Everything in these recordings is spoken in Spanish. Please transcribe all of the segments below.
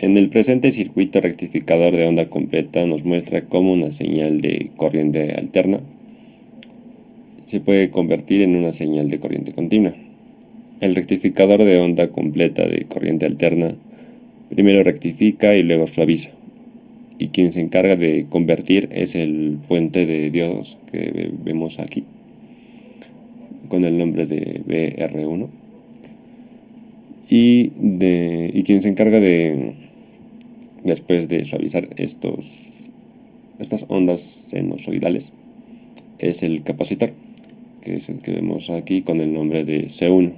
En el presente circuito rectificador de onda completa nos muestra cómo una señal de corriente alterna se puede convertir en una señal de corriente continua. El rectificador de onda completa de corriente alterna primero rectifica y luego suaviza, y quien se encarga de convertir es el puente de diodos que vemos aquí, con el nombre de BR1, y quien se encarga de, después de suavizar estas ondas sinusoidales, es el capacitor, que es el que vemos aquí con el nombre de C1,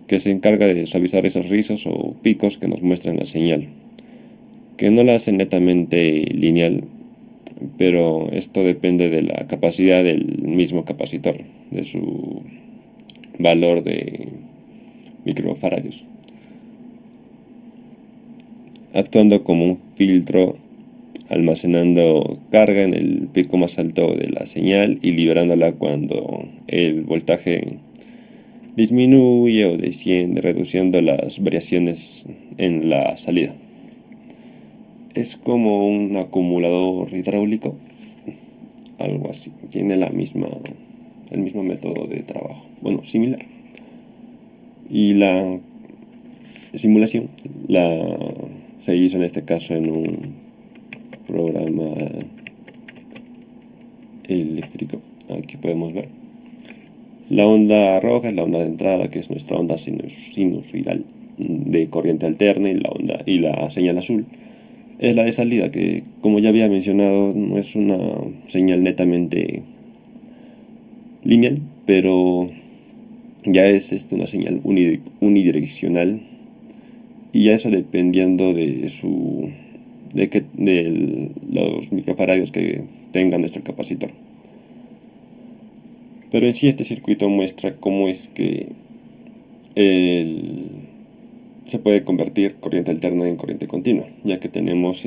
que se encarga de suavizar esos rizos o picos que nos muestran la señal, que no la hace netamente lineal, pero esto depende de la capacidad del mismo capacitor, de su valor de microfaradios, actuando como un filtro, almacenando carga en el pico más alto de la señal y liberándola cuando el voltaje disminuye o desciende, reduciendo las variaciones en la salida. Es como un acumulador hidráulico, algo así. Tiene el mismo método de trabajo, bueno, similar. Y la simulación se hizo en este caso en un programa eléctrico. Aquí podemos ver. La onda roja es la onda de entrada, que es nuestra onda sinusoidal de corriente alterna, y la señal azul es la de salida, que como ya había mencionado no es una señal netamente lineal, pero ya es una señal unidireccional, y ya eso dependiendo de los microfaradios que tenga nuestro capacitor. Pero en sí este circuito muestra cómo es que se puede convertir corriente alterna en corriente continua, ya que tenemos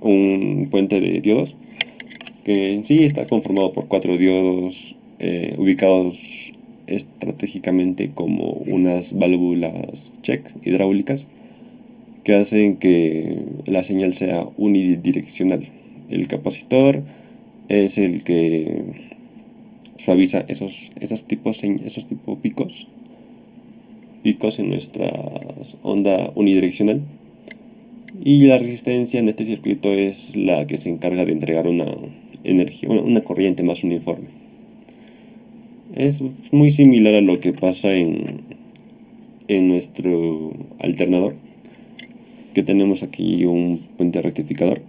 un puente de diodos que en sí está conformado por 4 diodos ubicados estratégicamente como unas válvulas check hidráulicas que hacen que la señal sea unidireccional. El capacitor es el que suaviza esos tipos picos en nuestra onda unidireccional, y la resistencia en este circuito es la que se encarga de entregar una corriente más uniforme. Es muy similar a lo que pasa en nuestro alternador, que tenemos aquí un puente rectificador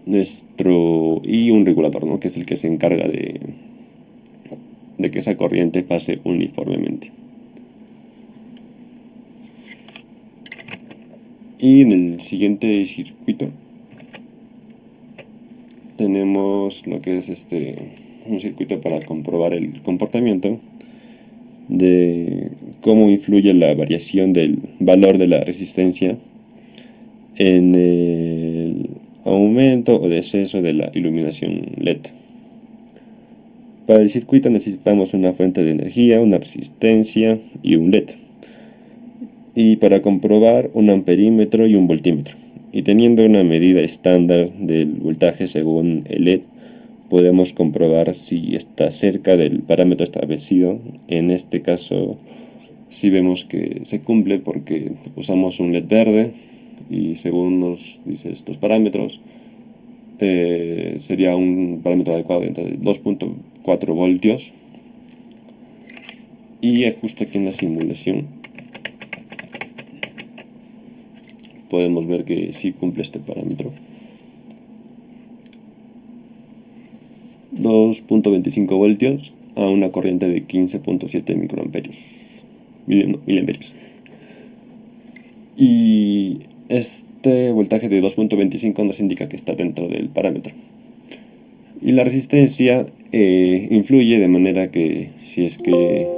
y un regulador, ¿no? Que es el que se encarga de que esa corriente pase uniformemente. Y en el siguiente circuito tenemos lo que es un circuito para comprobar el comportamiento de cómo influye la variación del valor de la resistencia en el aumento o descenso de la iluminación LED. Para el circuito necesitamos una fuente de energía, una resistencia y un LED. Y para comprobar, un amperímetro y un voltímetro. Y teniendo una medida estándar del voltaje según el LED, podemos comprobar si está cerca del parámetro establecido. En este caso, sí vemos que se cumple porque usamos un LED verde, y según nos dice estos parámetros, sería un parámetro adecuado entre 2.4 voltios. Y justo aquí en la simulación podemos ver que sí cumple este parámetro. 2.25 voltios a una corriente de 15.7 miliamperios. Y este voltaje de 2.25 nos indica que está dentro del parámetro. Y la resistencia influye de manera que si es que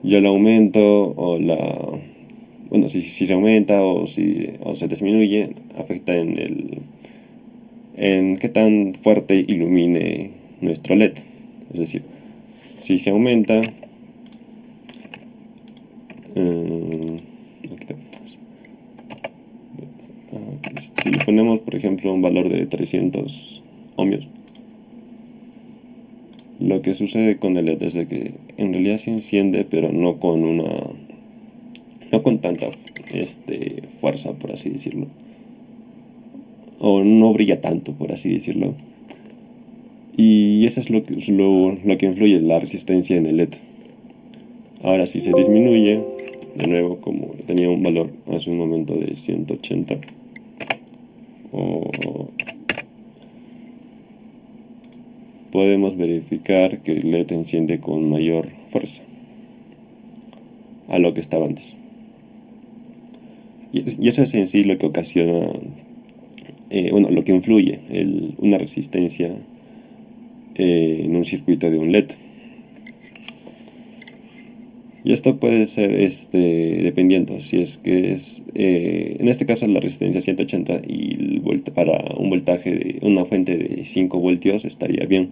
yo la aumento si se aumenta o se disminuye, afecta en qué tan fuerte ilumine nuestro LED. Es decir, si se aumenta, Si le ponemos, por ejemplo, un valor de 300 ohmios, lo que sucede con el LED es de que en realidad se enciende, pero no con tanta fuerza, por así decirlo, o no brilla tanto, por así decirlo. Y eso es lo que influye en la resistencia en el LED. Ahora, si se disminuye, de nuevo, como tenía un valor hace un momento de 180, o podemos verificar que el LED enciende con mayor fuerza a lo que estaba antes. Y eso es en sí lo que ocasiona, bueno, lo que influye una resistencia en un circuito de un LED. Y esto puede ser dependiendo, si es que es, en este caso la resistencia 180 y para un voltaje de una fuente de 5 voltios estaría bien.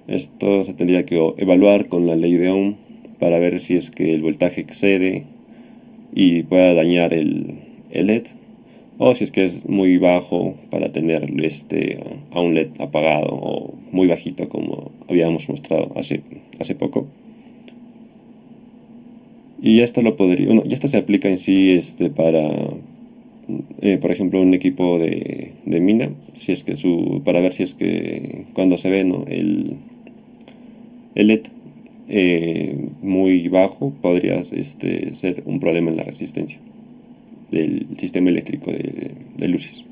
Esto se tendría que evaluar con la ley de Ohm para ver si es que el voltaje excede y pueda dañar el LED, o si es que es muy bajo para tener a un LED apagado, o muy bajito como habíamos mostrado hace poco. Y esto lo podría, bueno, y esto se aplica en sí para, por ejemplo, un equipo de mina, si es que para ver si es que cuando se ve, ¿no?, el LED muy bajo, podría ser un problema en la resistencia del sistema eléctrico de luces.